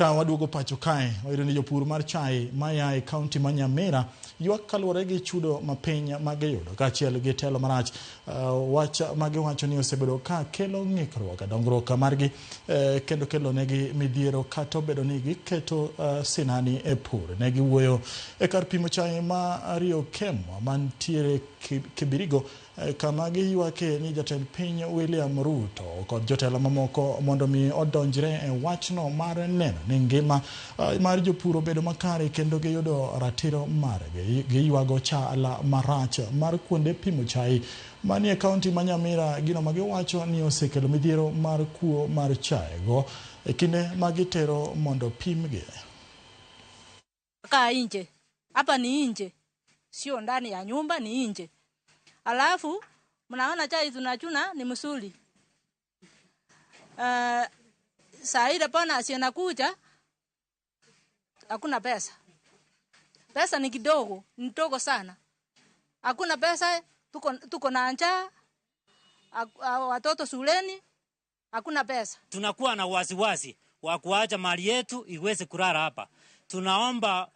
Ka waduogo pacho kae, wayudo ni jopur mar chai maya e kaunti ma Nyamora ywak kaluwore gi chudo mapiny magiyudo kaachiel gi telo marach. Wach magiwacho ni osebedo ka kelo ng'ikruok dongruok margi kendo kelo negi midhiero kata obedo ni giketo sinani e pur. Ne giwuoyo e kar pimo chai ma Rio Kemwa mantiere Kibirigo kama giywake ni jatend piny William Ruto kod jotelo mamoko mondo mi odonjre e wachno mar neno ni ngima mar jopur obedo makare kendo giyudo ratiro margi. Giywago chala marach mar kuonde pimo chai manie kaunti ma Nyamora, gino magiwacho ni osekelo midhiero mar kuo mar chai go e kinde magitero mondo pimgi. Kaa nje, hapa ni nje, sio ndani ya nyumba, ni nje. Alafu mnaona chai tunachuna ni msuli. Saa ile pana anakuja hakuna pesa. Pesa ni kidogo, ni ndogo sana. Hakuna pesa, tuko na njaa, watoto shuleni, hakuna pesa. Tunakuwa na wasiwasi wa kuacha mali yetu iweze kulala hapa. Tunaomba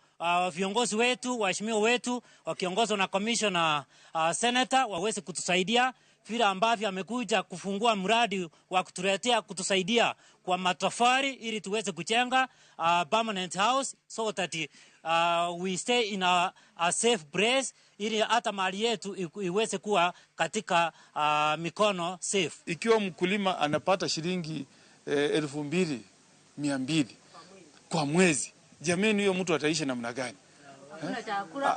viongozi wetu, waheshimiwa wetu, wakiongozwa na commissioner senator waweze kutusaidia vile ambavyo amekuja kufungua mradi wa kutuletea kutusaidia kwa matofali ili tuweze kujenga permanent house so that we stay in a safe place ili hata mali yetu iweze kuwa katika mikono safe. Ikiwa mkulima anapata shilingi 2,200 kwa mwezi, jameni huyo mtu ataishi namna gani?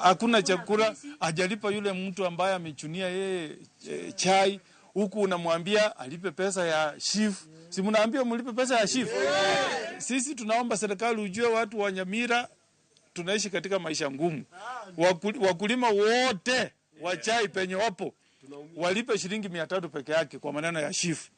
Hakuna chakula, ajalipa yule mtu ambaye amechunia yeye chai, huku unamwambia alipe pesa ya shift. Si mnaambia mlipe pesa ya shift? Sisi tunaomba serikali ujue watu wa Nyamora tunaishi katika maisha ngumu. Wakulima wote wa chai penye wapo walipe shilingi 300 peke yake kwa maneno ya shift.